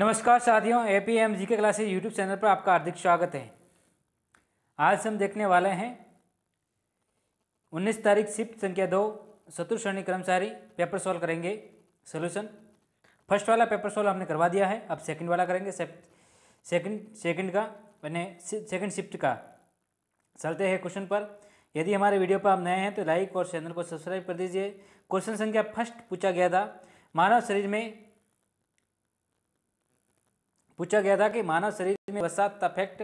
नमस्कार साथियों, APM GK classes YouTube channel पर आपका हार्दिक स्वागत है। आज हम देखने वाले हैं 19 तारीख शिफ्ट संख्या 2 चतुर्श्रेणी कर्मचारी पेपर सॉल्व करेंगे। सोल्यूशन फर्स्ट वाला पेपर सॉल्व हमने करवा दिया है, अब सेकंड वाला करेंगे। सेकंड का मैंने सेकंड शिफ्ट का चलते हैं क्वेश्चन पर। यदि हमारे वीडियो पर आप नए हैं तो लाइक और चैनल को सब्सक्राइब कर दीजिए। क्वेश्चन संख्या फर्स्ट पूछा गया था, मानव शरीर में पूछा गया था कि मानव शरीर में वसा तथा फैक्ट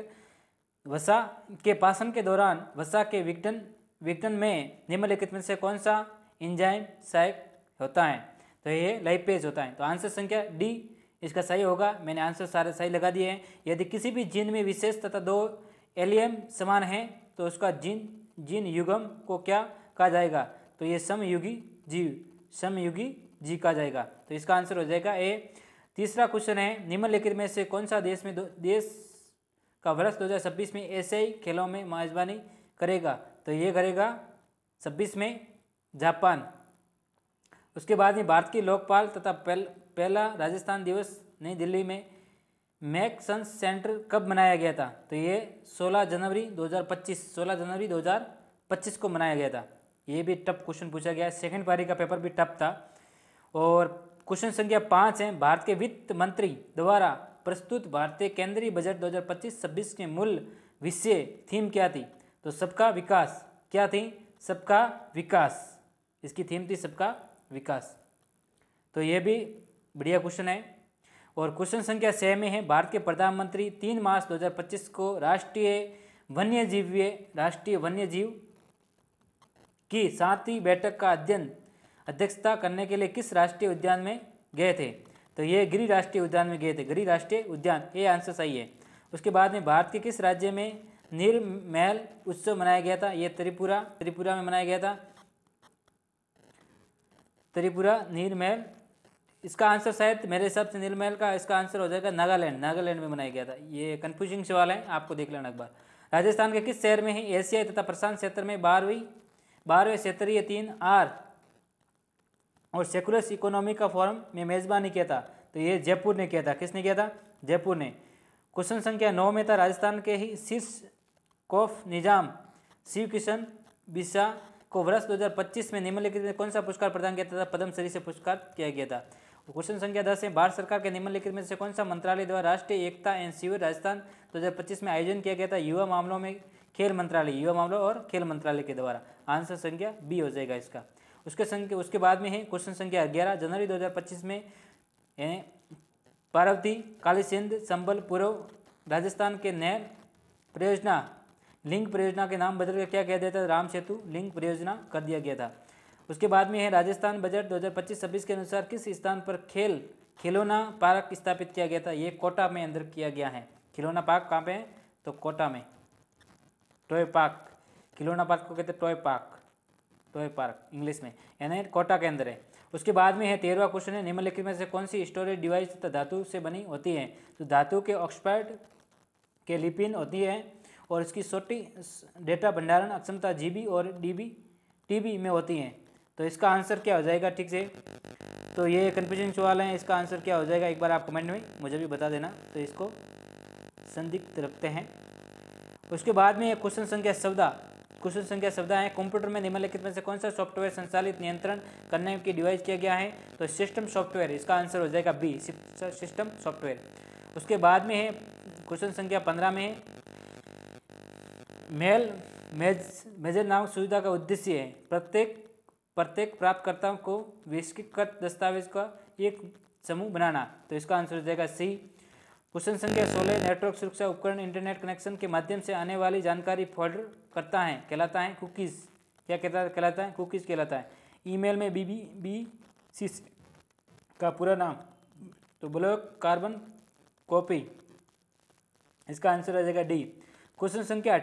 वसा के पाचन के दौरान वसा के विघटन में निम्नलिखित में से कौन सा एंजाइम सहायक होता है। तो ये लाइपेज होता है। तो आंसर संख्या डी इसका सही होगा। मैंने आंसर सारे सही लगा दिए हैं। यदि किसी भी जीन में विशेष तथा दो एलियम समान हैं तो उसका जीन युग्म को क्या कहा जाएगा। तो ये समयुगी जीव कहा जाएगा। तो इसका आंसर हो जाएगा ए। तीसरा क्वेश्चन है, निम्नलिखित में से कौन सा देश का वर्ष 2026 में एशियाई खेलों में मेजबानी करेगा। तो ये करेगा 26 में जापान। उसके बाद में भारत की लोकपाल तथा पहला राजस्थान दिवस नई दिल्ली में मैक्संस सेंटर कब मनाया गया था। तो ये 16 जनवरी 2025 को मनाया गया था। ये भी टफ क्वेश्चन पूछा गया। सेकंड पारी का पेपर भी टफ था। और क्वेश्चन संख्या 5 है, भारत के वित्त मंत्री द्वारा प्रस्तुत भारतीय केंद्रीय बजट 2025-26 के मूल विषय थीम क्या थी। तो सबका विकास। क्या थी? सबका विकास। इसकी थीम थी सबका विकास। तो ये भी बढ़िया क्वेश्चन है। और क्वेश्चन संख्या 6 में है, भारत के प्रधानमंत्री 3 मार्च 2025 को राष्ट्रीय वन्यजीव की 7वीं बैठक का अध्यक्षता करने के लिए किस राष्ट्रीय उद्यान में गए थे। तो ये गिरि राष्ट्रीय उद्यान में गए थे। गिरि राष्ट्रीय उद्यान, ये आंसर सही है। उसके बाद में भारत के किस राज्य में नीरमैल उत्सव मनाया गया था। ये त्रिपुरा में मनाया गया था। त्रिपुरा नीरमैल, इसका आंसर शायद मेरे हिसाब से नीरमैल का इसका आंसर हो जाएगा नागालैंड में मनाया गया था। ये कन्फ्यूजिंग सवाल है, आपको देख लेना एक बार। राजस्थान के किस शहर में है एशियाई तथा प्रशांत क्षेत्र में 12वें क्षेत्रीय 3R और सेकुलर इकोनॉमी का फोरम में मेजबानी किया था। तो ये जयपुर ने किया था। किसने किया था? जयपुर ने। क्वेश्चन संख्या 9 में था, राजस्थान के ही शीर्ष कोफ निजाम शिव किशन बिसा को वर्ष 2025 में निम्नलिखित में कौन सा पुरस्कार प्रदान किया था। पद्मश्री से पुरस्कार किया गया था। क्वेश्चन संख्या 10 है, भारत सरकार के निम्नलिखित में से कौन सा मंत्रालय द्वारा राष्ट्रीय एकता एवं शिविर राजस्थान 2025 में आयोजन किया गया था। युवा मामलों और खेल मंत्रालय के द्वारा। आंसर संख्या बी हो जाएगा इसका। उसके बाद में है क्वेश्चन संख्या 11, जनवरी 2025 में पार्वती कालीसिंध संबल पूर्व राजस्थान के नहर परियोजना लिंक परियोजना के नाम बदलकर क्या कह दिया था। राम सेतु लिंक परियोजना कर दिया गया था। उसके बाद में है, राजस्थान बजट 2025-26 के अनुसार किस स्थान पर खिलौना पार्क स्थापित किया गया था। ये कोटा में अंदर किया गया है। खिलौना पार्क कहाँ पे है? तो कोटा में। टॉय पार्क, खिलौना पार्क को कहते हैं टॉय पार्क इंग्लिश में, यानी कोटा के अंदर है। उसके बाद में है 13वां क्वेश्चन है, निम्नलिखित में से कौन सी स्टोरेज डिवाइस तथा धातु से बनी होती है। तो धातु के ऑक्साइड के लिपिन होती है और इसकी छोटी डेटा भंडारण अक्षमता जीबी और टीबी में होती है। तो इसका आंसर क्या हो जाएगा ठीक से। तो ये कन्फ्यूजन सवाल है, इसका आंसर क्या हो जाएगा एक बार आप कमेंट में मुझे भी बता देना। तो इसको संदिग्ध रखते हैं। उसके बाद में क्वेश्चन संख्या 14 है, कंप्यूटर में निम्नलिखित में से कौन सा सॉफ्टवेयर संचालित नियंत्रण करने की डिवाइस किया गया है। तो सिस्टम सॉफ्टवेयर, इसका आंसर हो जाएगा बी, सिस्टम सॉफ्टवेयर। उसके बाद में है क्वेश्चन संख्या 15 में है, मेजर नामक सुविधा का उद्देश्य है प्रत्येक प्राप्तकर्ताओं को विस्तृत दस्तावेज का एक समूह बनाना। तो इसका आंसर हो जाएगा सी। क्वेश्चन संख्या 16, नेटवर्क सुरक्षा उपकरण इंटरनेट कनेक्शन के माध्यम से आने वाली जानकारी फोल्डर कहलाता है कुकीज़। क्या कहलाता है? कुकीज़ कहलाता है। ईमेल में BBB का पूरा नाम, तो ब्लॉक कार्बन कॉपी। इसका आंसर हो जाएगा डी। क्वेश्चन संख्या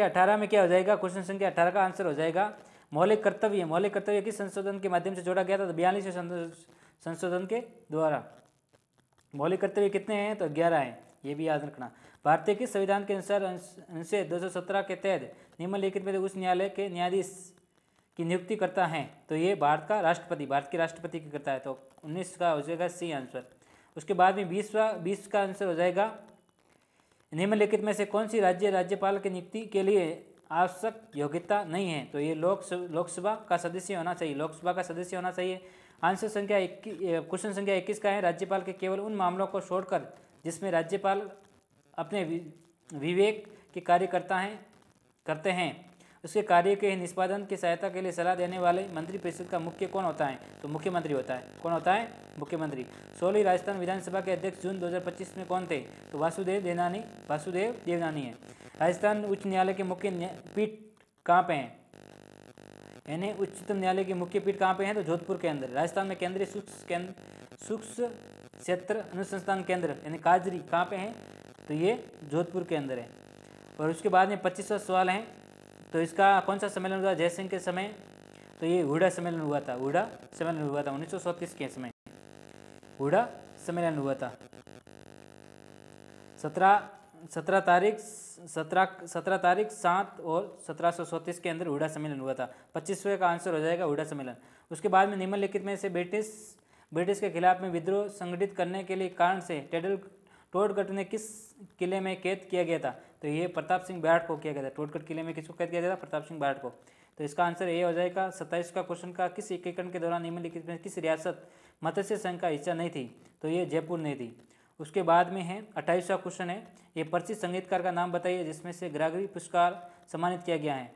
18 में क्या हो जाएगा। क्वेश्चन संख्या 18 का आंसर हो जाएगा मौलिक कर्तव्य किस संशोधन के माध्यम से जोड़ा गया था। तो 42वें संशोधन के द्वारा। मौलिक कर्तव्य कितने हैं? तो 11 हैं। ये भी याद रखना। भारतीय के संविधान के अनुसार अनुच्छेद 217 के तहत निम्नलिखित में उच्च न्यायालय के न्यायाधीश की नियुक्ति करता है। तो ये भारत के राष्ट्रपति की करता है। तो 19 का हो जाएगा सी आंसर। उसके बाद में 20 का आंसर हो जाएगा निम्नलिखित में से कौन सी राज्य राज्यपाल की नियुक्ति के लिए आवश्यक योग्यता नहीं है? तो ये लोकसभा का सदस्य होना चाहिए, लोकसभा का सदस्य होना चाहिए। आंसर संख्या क्वेश्चन संख्या 21 का है, राज्यपाल के केवल उन मामलों को छोड़कर जिसमें राज्यपाल अपने विवेक के कार्य करते हैं उसके कार्य के निष्पादन की सहायता के लिए सलाह देने वाले मंत्रिपरिषद का मुख्य कौन होता है? तो मुख्यमंत्री होता है। कौन होता है? मुख्यमंत्री। 16वीं राजस्थान विधानसभा के अध्यक्ष जून 2025 में कौन थे? तो वासुदेव देवनानी है। राजस्थान उच्च न्यायालय के मुख्य पीठ कहाँ पे हैं? यानी उच्चतम न्यायालय की मुख्य पीठ कहाँ पे है? तो जोधपुर के अंदर। राजस्थान में केंद्रीय सूक्ष्म क्षेत्र अनुसंधान केंद्र यानी काजरी कहाँ पे है? तो ये जोधपुर के अंदर है। और उसके बाद में 25वां सवाल है, तो इसका कौन सा सम्मेलन हुआ जयसिंह के समय? तो ये हुडा सम्मेलन हुआ था। हुडा सम्मेलन हुआ था 1934 के समय हुडा सम्मेलन हुआ था। 17 तारीख 7 और 1734 के अंदर हुडा सम्मेलन हुआ था। 25वें का आंसर हो जाएगा हुडा सम्मेलन। उसके बाद में निम्नलिखित में से ब्रिटिश के खिलाफ में विद्रोह संगठित करने के लिए कारण से टोडगढ़ ने किस किले में कैद किया गया था? तो ये प्रताप सिंह बारठ को किया गया था। टोडगढ़ किले में किसको कैद किया गया था? प्रताप सिंह बारठ को। तो इसका आंसर ये हो जाएगा 27 का क्वेश्चन का, किस एकीकरण के दौरान निम्नलिखित में किस रियासत मत्स्य संघ का हिस्सा नहीं थी? तो ये जयपुर नहीं थी। उसके बाद में है 28वां क्वेश्चन है, ये प्रसिद्ध संगीतकार का नाम बताइए जिसमें से ग्रामी पुरस्कार सम्मानित किया गया है।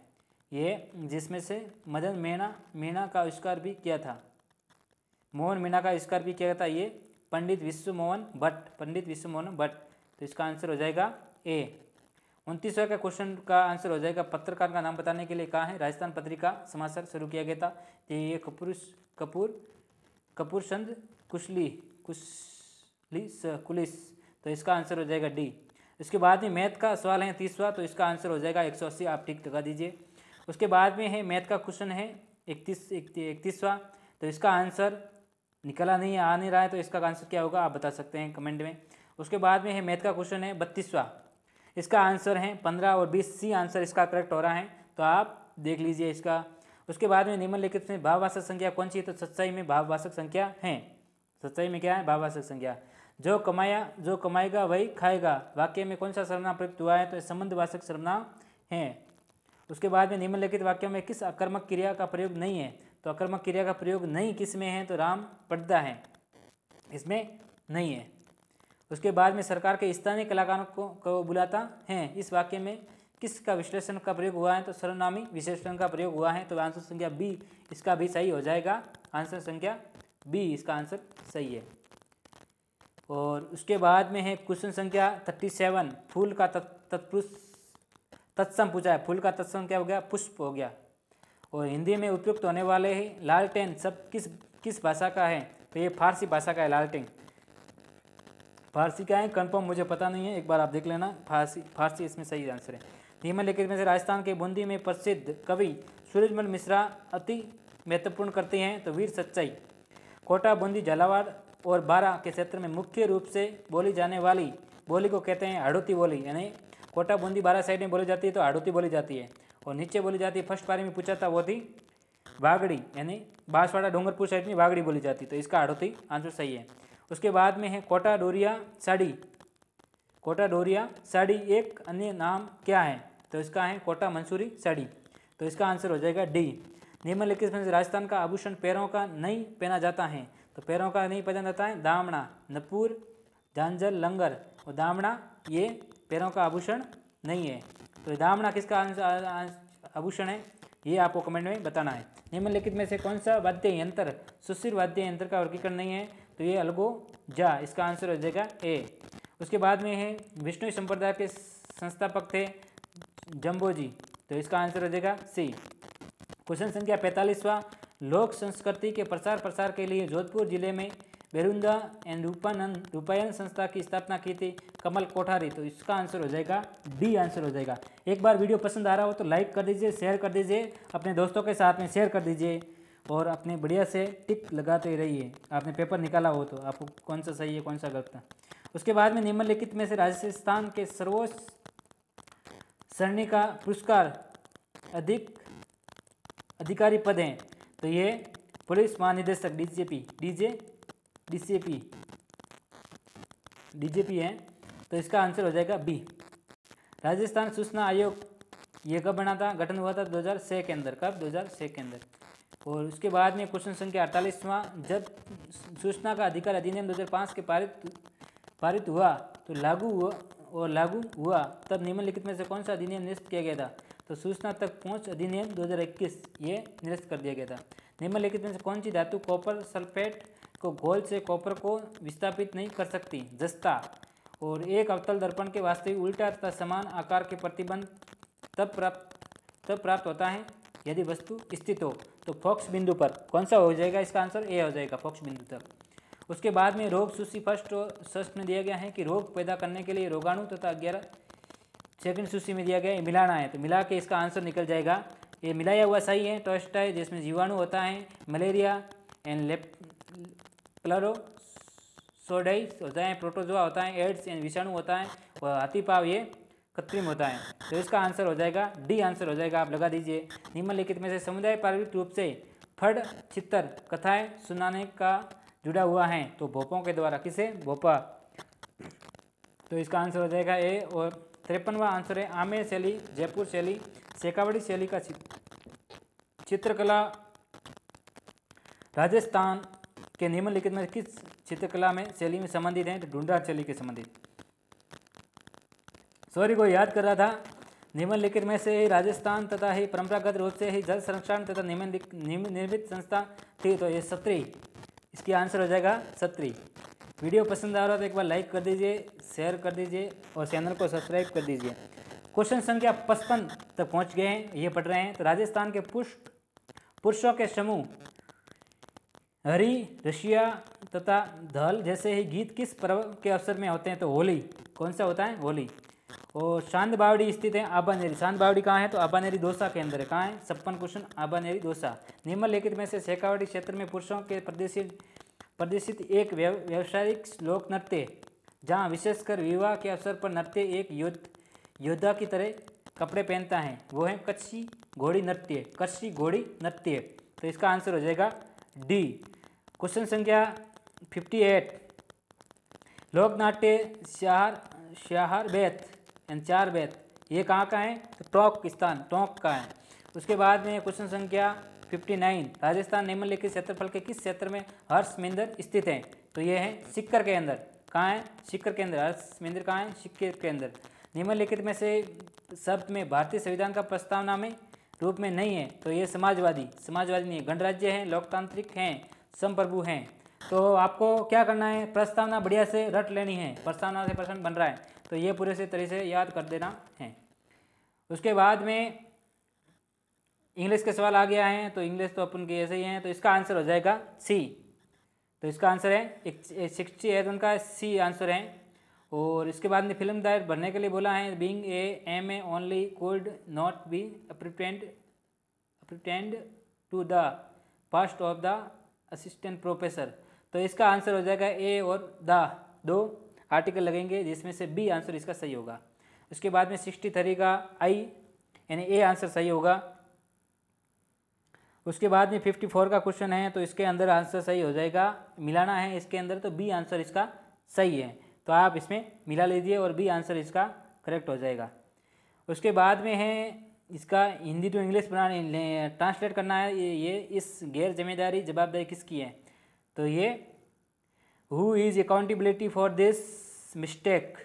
ये जिसमें से मदन मीणा का आविष्कार भी किया था, मोहन मीणा का आविष्कार भी किया था, ये पंडित विश्व मोहन भट्ट। तो इसका आंसर हो जाएगा ए। 29वें का क्वेश्चन का आंसर हो जाएगा पत्रकार का नाम बताने के लिए कहाँ है? राजस्थान पत्रिका समाचार शुरू किया गया था। तो ये कपूर चंद कुलिस। तो इसका आंसर हो जाएगा डी। इसके बाद में मैथ का सवाल है 30वां, तो इसका आंसर हो जाएगा 180। आप ठीक लगा दीजिए। उसके बाद में है मैथ का क्वेश्चन है 31वां, तो इसका आंसर निकला नहीं है, आ नहीं रहा है, तो इसका आंसर क्या होगा आप बता सकते हैं कमेंट में। उसके बाद में है मैथ का क्वेश्चन है 32वां, इसका आंसर है 15 और 20 सी आंसर इसका करेक्ट हो रहा है, तो आप देख लीजिए इसका। उसके बाद में निम्नलिखित में भाववाचक संख्या कौन सी है? तो सच्चाई में भाववाचक संख्या है। सच्चाई में क्या है? भाववाचक संख्या। जो कमाएगा वही खाएगा वाक्य में कौन सा सर्वनाम प्रयुक्त हुआ है? तो संबंधवाचक सर्वनाम है। उसके बाद में निम्नलिखित वाक्यों में किस आकर्मक क्रिया का प्रयोग नहीं है? तो आकर्मक क्रिया का प्रयोग नहीं किस में है? तो राम पड़दा है, इसमें नहीं है। उसके बाद में सरकार के स्थानीय कलाकारों को बुलाता है, इस वाक्य में किसका विश्लेषण का प्रयोग हुआ है? तो सर्वनामी विशेषण का प्रयोग हुआ है। तो आंसर संख्या बी इसका भी सही हो जाएगा। आंसर संख्या बी इसका आंसर सही है। और उसके बाद में है क्वेश्चन संख्या 37, फूल का तत्सम पूछा है। फूल का तत्सम क्या हो गया? पुष्प हो गया। और हिंदी में उपयुक्त होने वाले लालटेन सब किस भाषा का है? तो ये फारसी भाषा का है। लालटेन फारसी का है, कंफर्म मुझे पता नहीं है, एक बार आप देख लेना। फारसी इसमें सही आंसर है। निम्नलिखित में से राजस्थान के बूंदी में प्रसिद्ध कवि सूरजमल मिश्रा अति महत्वपूर्ण करते हैं। तो वीर सच्चाई। कोटा, बूंदी, झालावाड़ और बारा के क्षेत्र में मुख्य रूप से बोली जाने वाली बोली को कहते हैं हाड़ौती बोली। यानी कोटा, बूंदी, बारा साइड में बोली जाती है तो हाड़ौती बोली जाती है। और नीचे बोली जाती है, फर्स्ट पारी में पूछा था वो थी वागड़ी, यानी बांसवाड़ा डूंगरपुर साइड में वागड़ी बोली जाती है, तो इसका हाड़ौती आंसर सही है। उसके बाद में है कोटा डोरिया साड़ी। कोटा डोरिया साड़ी एक अन्य नाम क्या है? तो इसका है कोटा मंसूरी साड़ी। तो इसका आंसर हो जाएगा डी। निम्नलिखित में से राजस्थान का आभूषण पैरों का नहीं पहना जाता है। तो पैरों का नहीं पहना जाता है दामना, नपूर, झांझर, लंगर। और दामना ये पैरों का आभूषण नहीं है। तो दामना किसका आभूषण है ये आपको कमेंट में बताना है। निम्नलिखित में से कौन सा वाद्य यंत्र सुशिर वाद्य यंत्र का वर्गीकरण नहीं है? तो ये अलगोजा, इसका आंसर हो जाएगा ए। उसके बाद में है विष्णु संप्रदाय के संस्थापक थे जम्बोजी, तो इसका आंसर हो जाएगा सी। क्वेश्चन संख्या 45वां, लोक संस्कृति के प्रसार के लिए जोधपुर जिले में बेरुंदा एंड रूपायन संस्था की स्थापना की थी कमल कोठारी। तो इसका आंसर हो जाएगा डी आंसर हो जाएगा। एक बार वीडियो पसंद आ रहा हो तो लाइक कर दीजिए, शेयर कर दीजिए, अपने दोस्तों के साथ में शेयर कर दीजिए और अपने बढ़िया से टिक लगाते रहिए। आपने पेपर निकाला हो तो आपको कौन सा सही है कौन सा गलत है। उसके बाद में निम्नलिखित में से राजस्थान के सर्वोच्च सरणी का पुरस्कार अधिकारी पद हैं। तो ये पुलिस महानिदेशक डीसीपी डीजीपी हैं, तो इसका आंसर हो जाएगा बी। राजस्थान सूचना आयोग ये कब बना था? गठन हुआ था 2006 के अंदर। कब? 2006 के अंदर। और उसके बाद में क्वेश्चन संख्या 48वां, जब सूचना का अधिकार अधिनियम 2005 के पारित हुआ तो लागू हुआ तब निम्नलिखित में से कौन सा अधिनियम निरस्त किया गया था? तो सूचना तक पहुंच अधिनियम 2021 ये निरस्त कर दिया गया था। निम्नलिखित में से कौन सी धातु कॉपर सल्फेट को घोल से कॉपर को विस्थापित नहीं कर सकती? जस्ता। और एक अवतल दर्पण के वास्तविक उल्टा तथा समान आकार के प्रतिबंध तब प्राप्त होता है यदि वस्तु स्थित हो। तो फोकस बिंदु पर। कौन सा हो जाएगा इसका आंसर? ए हो जाएगा, फोकस बिंदु तक। उसके बाद में रोग सूची फर्स्ट और षष्ठ में दिया गया है कि रोग पैदा करने के लिए रोगाणु तथा 11 सेकंड सूची में दिया गया है मिलाना है, तो मिला के इसका आंसर निकल जाएगा। ये मिलाया हुआ सही है। टोस्टाई जिसमें जीवाणु होता है, मलेरिया एंड प्लरोसोडाइस होता है, प्रोटोजोआ होता है, एड्स एंड विषाणु होता है, और हाथीपाव ये कृत्रिम होता है। तो इसका आंसर हो जाएगा डी आंसर हो जाएगा। आप लगा दीजिए। निम्नलिखित में से समुदाय पारिवारिक रूप से फड़ चित्तर कथाएं सुनाने का जुड़ा हुआ है, तो भोपों के द्वारा। किसे? भोपा। तो इसका आंसर हो जाएगा ए। और 53वां आंसर है आमेर शैली, जयपुर शैली, शेखावटी शैली का चित्रकला राजस्थान के निम्नलिखित में किस चित्रकला में शैली में संबंधित है? तो ढूंढराज शैली के संबंधित। सॉरी को याद कर रहा था। निम्नलिखित में से ही राजस्थान तथा ही परंपरागत रूप से ही जल संरक्षण तथा निर्मित संस्था थी, तो ये सत्री। इसकी आंसर हो जाएगा सत्री। वीडियो पसंद आ रहा हो तो एक बार लाइक कर दीजिए, शेयर कर दीजिए और चैनल को सब्सक्राइब कर दीजिए। क्वेश्चन संख्या 55 तक पहुंच गए हैं, ये पढ़ रहे हैं। तो राजस्थान के पुरुषों के समूह हरी, रशिया तथा धल जैसे ही गीत किस पर्व के अवसर में होते हैं? तो होली। कौन सा होता है? होली। और शांत बावड़ी स्थित है आबानेरी। शांत बावड़ी कहाँ है? तो आबानेरी दौसा के अंदर है। कहाँ है? 56 क्वेश्चन आबानेरी दौसा। निम्नलिखित में से शेखावटी क्षेत्र में पुरुषों के प्रदर्शित एक व्यावसायिक लोक नृत्य जहाँ विशेषकर विवाह के अवसर पर नृत्य एक योद्धा की तरह कपड़े पहनता है, वो है कच्छी घोड़ी नृत्य। कच्छी घोड़ी नृत्य। तो इसका आंसर हो जाएगा डी। क्वेश्चन संख्या 58, लोकनाट्य शाहर बेत एंड चार बेत ये कहाँ का है? तो टोंक स्थान, टोंक का है। उसके बाद में क्वेश्चन संख्या 59, राजस्थान निम्नलिखित क्षेत्रफल के किस क्षेत्र में हर्षमिंदर स्थित है? तो ये है सीकर के अंदर। कहाँ है? सीकर के अंदर। हर्षमिंदर कहाँ है? सीकर के अंदर। निम्नलिखित में से शब्द में भारतीय संविधान का प्रस्तावना में रूप में नहीं है, तो ये समाजवादी नहीं है। गणराज्य हैं, लोकतांत्रिक हैं, संप्रभु हैं। तो आपको क्या करना है? प्रस्तावना बढ़िया से रट लेनी है। प्रस्तावना से प्रश्न बन रहा है तो ये पूरे से तरीके से याद कर देना है। उसके बाद में इंग्लिश के सवाल आ गया है, तो इंग्लिश तो अपन के ऐसे ही हैं, तो इसका आंसर हो जाएगा सी। तो इसका आंसर है 60 है, तो उनका सी आंसर है। और इसके बाद में फिल्म दायर भरने के लिए बोला है। Being a only could not be appointed to the post of the assistant professor. तो इसका आंसर हो जाएगा ए और द, दो आर्टिकल लगेंगे जिसमें से बी आंसर इसका सही होगा। उसके बाद में 63 का आई यानी ए आंसर सही होगा। उसके बाद में 54 का क्वेश्चन है, तो इसके अंदर आंसर सही हो जाएगा, मिलाना है इसके अंदर, तो बी आंसर इसका सही है। तो आप इसमें मिला लीजिए और बी आंसर इसका करेक्ट हो जाएगा। उसके बाद में है इसका हिंदी टू इंग्लिश बनाने ट्रांसलेट करना है। ये इस गैर जिम्मेदारी जवाबदारी किसकी है? तो ये who is accountability for this mistake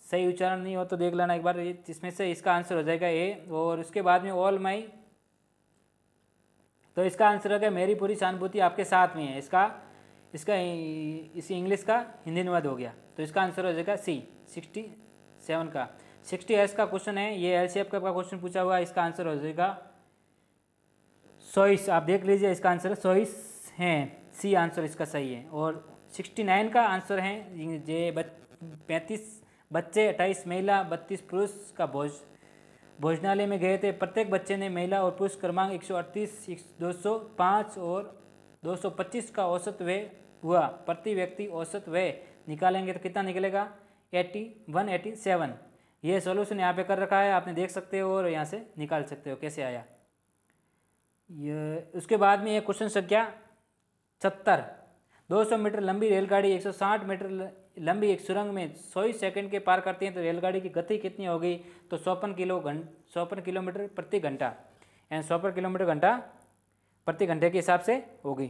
सही उच्चारण नहीं हो तो देख लेना एक बार। इसमें से इसका आंसर हो जाएगा ए। और उसके बाद में ऑल माई, तो इसका आंसर है मेरी पूरी सहानुभूति आपके साथ में है। इसका इसी इंग्लिश का हिंदी अनुवाद हो गया, तो इसका आंसर हो जाएगा सी 67 का। 60S का क्वेश्चन है, ये एल शेप का क्वेश्चन पूछा हुआ है। इसका आंसर हो जाएगा सोइस। आप देख लीजिए इसका आंसर सोइस है, सी आंसर इसका सही है। और 69 का आंसर है 35 बच्चे 28 महिला 32 पुरुष का भोजनालय में गए थे। प्रत्येक बच्चे ने महिला और पुरुष क्रमांक 138, 205 और 225 का औसत व्यय हुआ। प्रति व्यक्ति औसत व्यय निकालेंगे तो कितना निकलेगा? 187। ये सॉल्यूशन यहाँ पे कर रखा है, आपने देख सकते हो और यहाँ से निकाल सकते हो कैसे आया ये। उसके बाद में ये क्वेश्चन संख्या 70। 200 मीटर लंबी रेलगाड़ी 160 मीटर लंबी एक सुरंग में 100 सेकंड के पार करती है तो रेलगाड़ी की गति कितनी होगी? तो 54 किलोमीटर प्रति घंटा, यानी 54 किलोमीटर घंटा प्रति घंटे के हिसाब से होगी।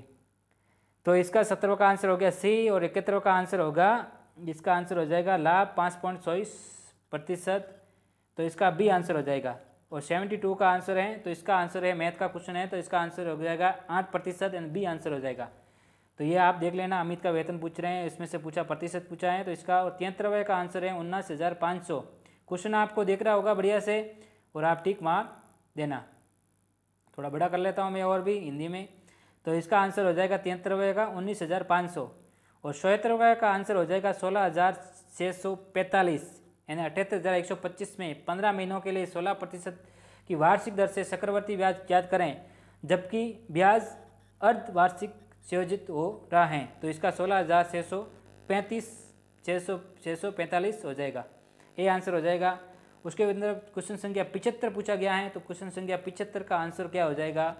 तो इसका 17वां का आंसर हो गया सी, और 71वां का आंसर होगा, इसका आंसर हो जाएगा लाभ 5.24%। तो इसका बी आंसर हो जाएगा। और 72 का आंसर है, तो इसका आंसर है, मैथ का क्वेश्चन है तो इसका आंसर हो जाएगा 8% एंड बी आंसर हो जाएगा। तो ये आप देख लेना, अमित का वेतन पूछ रहे हैं, इसमें से पूछा प्रतिशत पूछा है, तो इसका 73वें का आंसर है 79,500। क्वेश्चन आपको देख रहा होगा बढ़िया से, और आप टिक मार देना। थोड़ा बड़ा कर लेता हूँ मैं और भी हिंदी में। तो इसका आंसर हो जाएगा 73वें का 19,500, और 74वें का आंसर हो जाएगा 16,645, यानी 78,125 में 15 महीनों के लिए 16% की वार्षिक दर से चक्रवर्ती ब्याज ज्ञात करें, जबकि ब्याज अर्धवार्षिक संयोजित हो रहा है। तो इसका 16,645 हो जाएगा, ये आंसर हो जाएगा। उसके अंदर क्वेश्चन संख्या 75 पूछा गया है, तो क्वेश्चन संख्या 75 का आंसर क्या हो जाएगा?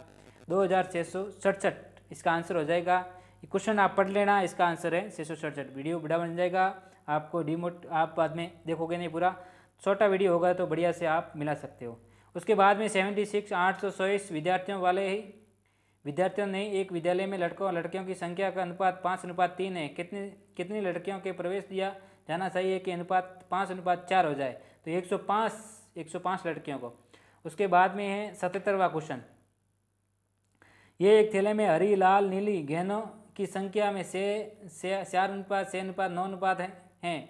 2,667 इसका आंसर हो जाएगा। क्वेश्चन आप पढ़ लेना, इसका आंसर है 667। वीडियो बड़ा बन जाएगा, आपको आप बाद में देखोगे नहीं, पूरा छोटा वीडियो होगा तो बढ़िया से आप मिला सकते हो। उसके बाद में 76 824 विद्यार्थियों ने एक विद्यालय में लड़कों और लड़कियों की संख्या का अनुपात 5:3 है। कितनी लड़कियों के प्रवेश दिया जाना चाहिए कि अनुपात 5:4 हो जाए? तो 105 लड़कियों को। उसके बाद में है 77वां क्वेश्चन। ये एक थैले में हरी लाल नीली गेंदों की संख्या में 4:6:9 हैं।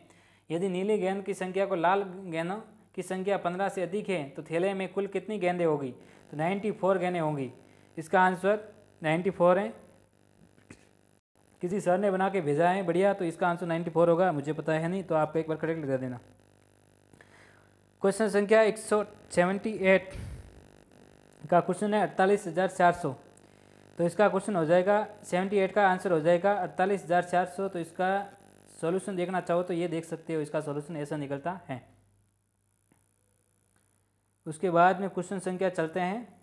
यदि नीली गेंद की संख्या को लाल गेंदों की संख्या 15 से अधिक है तो थैले में कुल कितनी गेंदें होगी? तो 94 गेंदें होंगी। इसका आंसर 94 है, किसी सर ने बना के भेजा है बढ़िया, तो इसका आंसर 94 होगा, मुझे पता है नहीं, तो आप एक बार करेक्ट लगा देना। क्वेश्चन संख्या 178 का क्वेश्चन है 48,400। तो इसका क्वेश्चन हो जाएगा 78 का आंसर हो जाएगा 48,400। तो इसका सॉल्यूशन देखना चाहो तो ये देख सकते हो, इसका सॉल्यूशन ऐसा निकलता है। उसके बाद में क्वेश्चन संख्या चलते हैं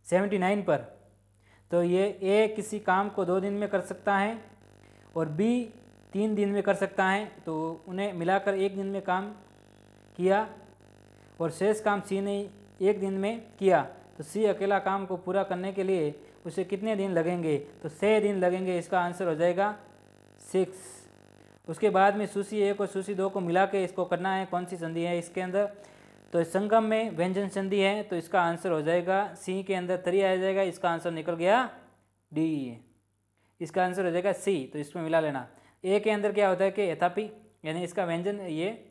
79 पर। तो ये ए किसी काम को 2 दिन में कर सकता है और बी 3 दिन में कर सकता है, तो उन्हें मिलाकर 1 दिन में काम किया, और शेष काम सी ने 1 दिन में किया, तो सी अकेला काम को पूरा करने के लिए उसे कितने दिन लगेंगे? तो 6 दिन लगेंगे। इसका आंसर हो जाएगा 6। उसके बाद में सूची 1 और सूची 2 को मिला के इसको करना है, कौन सी संधि है इसके अंदर? तो संगम में व्यंजन संधि है, तो इसका आंसर हो जाएगा सी के अंदर 3 आ जाएगा, इसका आंसर निकल गया डी। इसका आंसर हो जाएगा सी, तो इसमें मिला लेना। ए के अंदर क्या होता है कि यथापि, यानी इसका व्यंजन ये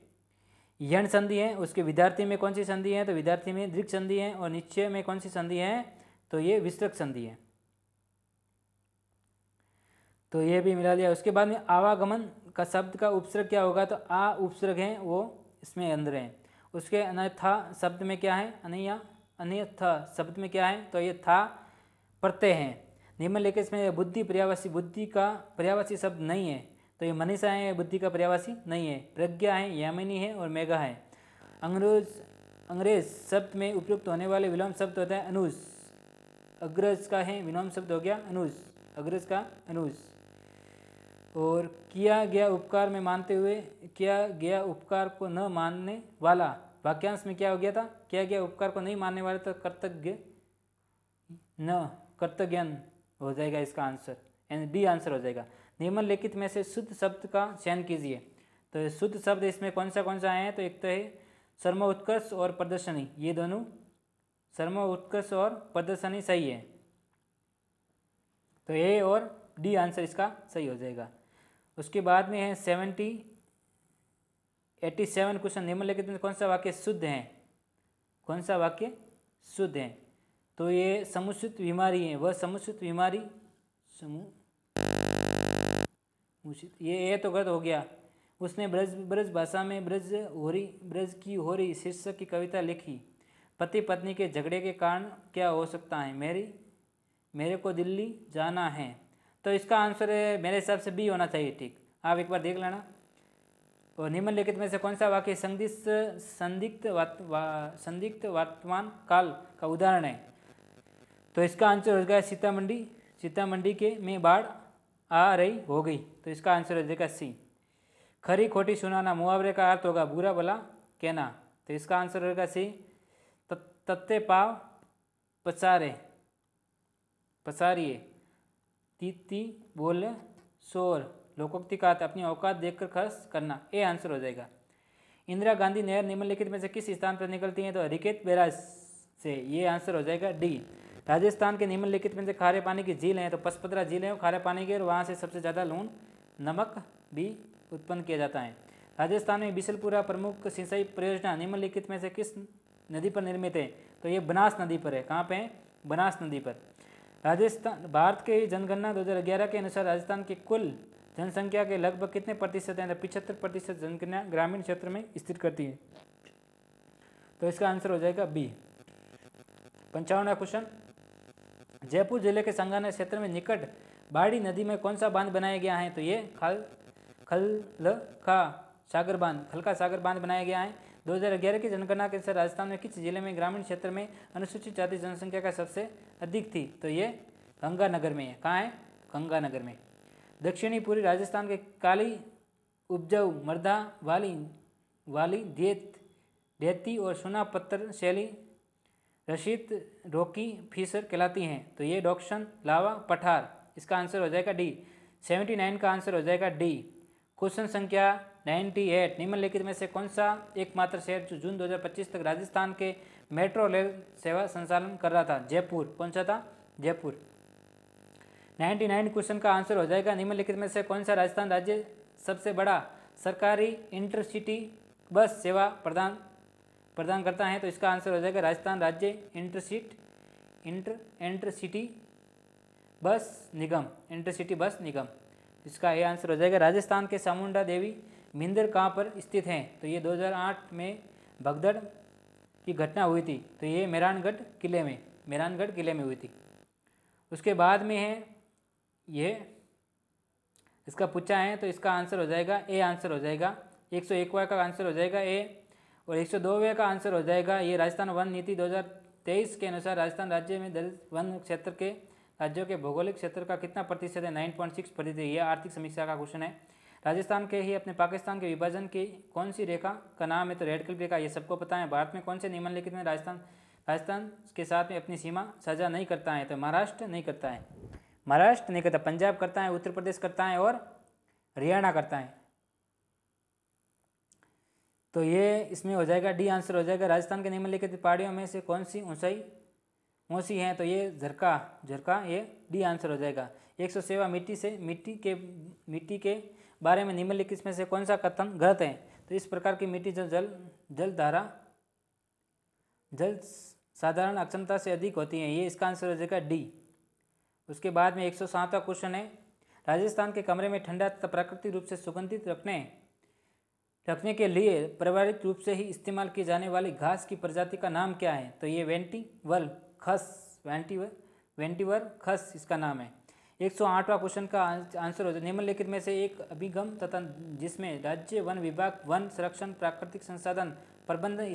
यण संधि है। उसके विद्यार्थी में कौन सी संधि है? तो विद्यार्थी में दृक् संधि है, और निश्चय में कौन सी संधि है? तो ये विस्तृत संधि है, तो ये भी मिला लिया। उसके बाद में आवागमन का शब्द का उपसर्ग क्या होगा? तो आ उपसर्ग है वो इसमें अंदर है। उसके अन्यथा शब्द में क्या है? अन्यथा शब्द में क्या है? तो ये था प्रत्यय है। निम्नलिखित में बुद्धि पर्यायवाची, बुद्धि का पर्यायवाची शब्द नहीं है, तो ये मनीषा है, बुद्धि का पर्यायवाची नहीं है। प्रज्ञा है, यामिनी है, और मेघा है। अंग्रेज शब्द में उपयुक्त होने वाले विलोम शब्द होता है अनुज। अग्रज का है विलोम शब्द हो गया अनुज, अग्रज का अनुज। और किया गया उपकार में मानते हुए, किया गया उपकार को न मानने वाला, वाक्यांश में क्या हो गया था? किया गया उपकार को नहीं मानने वाला, तो कर्तज्ञ न कर्तज्ञन हो जाएगा इसका आंसर, यानी डी आंसर हो जाएगा। निम्नलिखित में से शुद्ध शब्द का चयन कीजिए। तो शुद्ध शब्द इसमें कौन सा है? तो एक तो है सर्वोत्कर्ष और प्रदर्शनी, ये दोनों सर्वोत्कर्ष और प्रदर्शनी सही है, तो ए और डी आंसर इसका सही हो जाएगा। उसके बाद में है 87 क्वेश्चन। निम्नलिखित में कौन सा वाक्य शुद्ध है? कौन सा वाक्य शुद्ध है? तो ये समुचित बीमारी है, वह समुचित बीमारी ये तो गलत हो गया। उसने ब्रज भाषा में ब्रज की होरी शीर्षक की कविता लिखी। पति पत्नी के झगड़े के कारण क्या हो सकता है? मेरे को दिल्ली जाना है, तो इसका आंसर मेरे हिसाब से बी होना चाहिए। ठीक, आप एक बार देख लेना। और निम्नलिखित में से कौन सा वाक्य संदिग्ध वर्तमान काल का उदाहरण है? तो इसका आंसर हो गया सीतामढ़ी के में बाढ़ आ रही हो गई, तो इसका आंसर हो जाएगा सी। खरी खोटी सुनाना मुहावरे का अर्थ होगा बुरा भला कहना, तो इसका आंसर होगा सी। तत्ते पाव पसारे पसारिए, तीती बोले शोर, लोकोक्ति का अर्थ अपनी औकात देखकर खर्च करना, ए आंसर हो जाएगा। इंदिरा गांधी नहर निम्नलिखित में से किस स्थान पर निकलती है, तो हरिकेत बैराज से, ये आंसर हो जाएगा डी। राजस्थान के निम्नलिखित में से खारे पानी की झील है, तो पचपदरा झील है खारे पानी की, और वहाँ से सबसे ज़्यादा लूण नमक भी उत्पन्न किया जाता है। राजस्थान में बिशलपुरा प्रमुख सिंचाई परियोजना निम्नलिखित में से किस नदी पर निर्मित है, तो ये बनास नदी पर है। कहाँ पे है, बनास नदी पर। राजस्थान, भारत के जनगणना 2011 के अनुसार राजस्थान की कुल जनसंख्या के लगभग कितने प्रतिशत हैं, 75% जनगणना ग्रामीण क्षेत्र में स्थित करती है, तो इसका आंसर हो जाएगा बी। 55वां क्वेश्चन, जयपुर जिले के संगानेर क्षेत्र में निकट बाड़ी नदी में कौन सा बांध बनाया गया है, तो ये खलका सागर बांध बनाया गया है। 2011 की जनगणना के अनुसार राजस्थान में किस जिले में ग्रामीण क्षेत्र में अनुसूचित जाति जनसंख्या का सबसे अधिक थी, तो ये गंगानगर में है। कहाँ है, गंगानगर में। दक्षिणी पूर्वी राजस्थान के काली उपजाऊ मृदा वाली देती और सुना पत्थर शैली रशीद रोकी फिशर कहलाती हैं, तो ये डॉक्शन लावा पठार, इसका आंसर हो जाएगा डी। 79 का आंसर हो जाएगा डी। क्वेश्चन संख्या 98, निम्नलिखित में से कौन सा एकमात्र शहर जो जून 2025 तक राजस्थान के मेट्रो रेल सेवा संचालन कर रहा था, जयपुर। कौन सा था, जयपुर। 99 क्वेश्चन का आंसर हो जाएगा निम्नलिखित में से कौन सा राजस्थान राज्य सबसे बड़ा सरकारी इंटरसिटी बस सेवा प्रदान करता है, तो इसका आंसर हो जाएगा राजस्थान राज्य इंटरसिटी बस निगम, इसका ये आंसर हो जाएगा। राजस्थान के चामुंडा देवी मंदिर कहाँ पर स्थित हैं, तो ये 2008 में भगदड़ की घटना हुई थी, तो ये मेहरानगढ़ किले में हुई थी। उसके बाद में है ये इसका पूछा है, तो इसका आंसर हो जाएगा ए आंसर हो जाएगा। 101वां का आंसर हो जाएगा ए, और 102वें का आंसर हो जाएगा ये। राजस्थान वन नीति 2023 के अनुसार राजस्थान राज्य में दलित वन क्षेत्र के राज्यों के भौगोलिक क्षेत्र का कितना प्रतिशत है, 9.6%। यह आर्थिक समीक्षा का क्वेश्चन है। राजस्थान के ही अपने पाकिस्तान के विभाजन की कौन सी रेखा का नाम है, तो रेड क्लिफ रेखा, ये सबको पता है। भारत में कौन से निम्नलिखित में राजस्थान के साथ में अपनी सीमा साझा नहीं करता है, तो महाराष्ट्र नहीं करता है, पंजाब करता है, उत्तर प्रदेश करता है और हरियाणा करता है, तो ये इसमें हो जाएगा डी आंसर हो जाएगा। राजस्थान के निम्नलिखित पहाड़ियों में से कौन सी ऊंची हैं, तो ये झरका ये डी आंसर हो जाएगा। 107 मिट्टी के बारे में निम्नलिखित में से कौन सा कथन गलत है, तो इस प्रकार की मिट्टी जो जल साधारण अक्षमता से अधिक होती है, ये इसका आंसर हो जाएगा डी। उसके बाद में 107वां क्वेश्चन है, राजस्थान के कमरे में ठंडा तथा प्राकृतिक रूप से सुगंधित रखने के लिए पारिवारिक रूप से ही इस्तेमाल की जाने वाली घास की प्रजाति का नाम क्या है, तो ये वेंटिवर खस इसका नाम है। 108वां क्वेश्चन का आंसर हो जाए निम्नलिखित में से एक अभिगम तथा जिसमें राज्य वन विभाग वन संरक्षण प्राकृतिक संसाधन प्रबंधन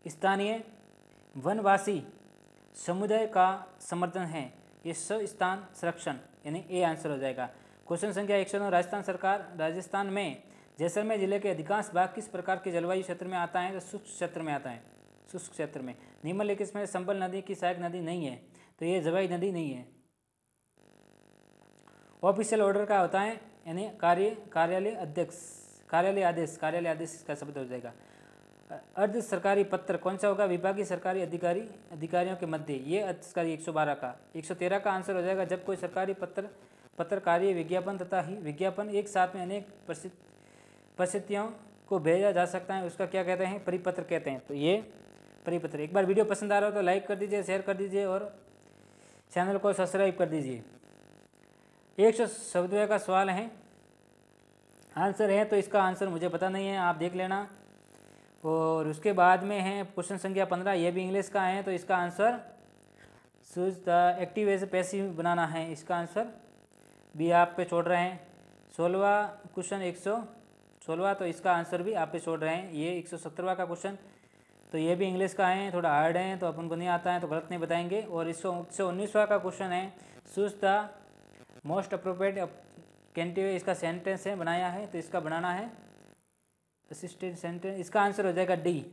स्थानीय वनवासी समुदाय का समर्थन है, ये स्थान संरक्षण यानी ए आंसर हो जाएगा। क्वेश्चन संख्या 109, राजस्थान में जैसलमेर जिले के अधिकांश भाग किस प्रकार के जलवायु क्षेत्र में आता है, तो शुष्क क्षेत्र में आता है, शुष्क क्षेत्र में। निम्नलिखित में संबल नदी की सहायक नदी नहीं है, तो ये जवाई नदी नहीं है। ऑफिशियल ऑर्डर का होता है यानी कार्यालय आदेश इसका शब्द हो जाएगा। अर्ध सरकारी पत्र कौन सा होगा, विभागीय सरकारी अधिकारियों के मध्य, ये अर्ध सरकारी 112 का। 113 का आंसर हो जाएगा जब कोई सरकारी पत्र कार्य विज्ञापन तथा ही विज्ञापन एक साथ में अनेक परिस्थितियों को भेजा जा सकता है, उसका क्या कहते हैं, परिपत्र कहते हैं, तो ये परिपत्र। एक बार वीडियो पसंद आ रहा हो तो लाइक कर दीजिए, शेयर कर दीजिए और चैनल को सब्सक्राइब कर दीजिए। 114 का सवाल है, आंसर है, तो इसका आंसर मुझे पता नहीं है, आप देख लेना। और उसके बाद में है क्वेश्चन संख्या 15, ये भी इंग्लिश का है, तो इसका answer choose the active as passive बनाना है, इसका आंसर भी आप पे छोड़ रहे हैं। 16वां क्वेश्चन 116, तो इसका आंसर भी आप पे छोड़ रहे हैं। ये 117वां का क्वेश्चन, तो ये भी इंग्लिश का है, थोड़ा हार्ड है, तो अपन को नहीं आता है तो गलत नहीं बताएंगे। और 119वां का क्वेश्चन है, चूज द मोस्ट अप्रोप्रिएट कैंटिव, इसका सेंटेंस है बनाया है, तो इसका बनाना है असिस्टेंट सेंटेंस, इसका आंसर हो जाएगा डी।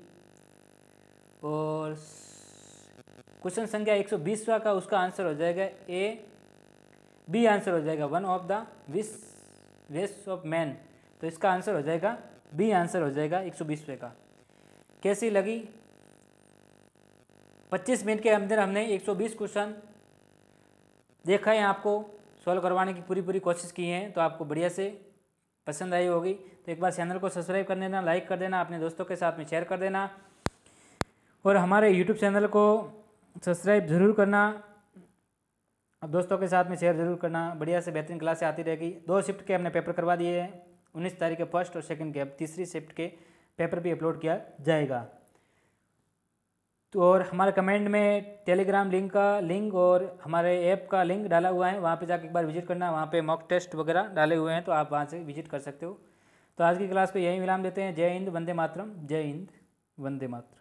और क्वेश्चन संख्या 120वां का उसका आंसर हो जाएगा ए, बी आंसर हो जाएगा, one of the west of man, तो इसका आंसर हो जाएगा बी आंसर हो जाएगा 120वें का। कैसी लगी? 25 मिनट के अंदर हमने 120 क्वेश्चन देखा है, आपको सॉल्व करवाने की पूरी कोशिश की है, तो आपको बढ़िया से पसंद आई होगी। तो एक बार चैनल को सब्सक्राइब कर देना, लाइक कर देना, अपने दोस्तों के साथ में शेयर कर देना, और हमारे यूट्यूब चैनल को सब्सक्राइब ज़रूर करना, अब दोस्तों के साथ में शेयर ज़रूर करना। बढ़िया से बेहतरीन क्लासें आती रहेगी। 2 शिफ्ट के हमने पेपर करवा दिए हैं, 19 तारीख के फर्स्ट और सेकंड के, अब तीसरी शिफ्ट के पेपर भी अपलोड किया जाएगा। तो और हमारे कमेंट में टेलीग्राम लिंक और हमारे ऐप का लिंक डाला हुआ है, वहाँ पे जाके एक बार विजिट करना, वहाँ पे मॉक टेस्ट वगैरह डाले हुए हैं, तो आप वहाँ से विजिट कर सकते हो। तो आज की क्लास को यही विराम देते हैं। जय हिंद, वंदे मातरम। जय हिंद, वंदे मातरम।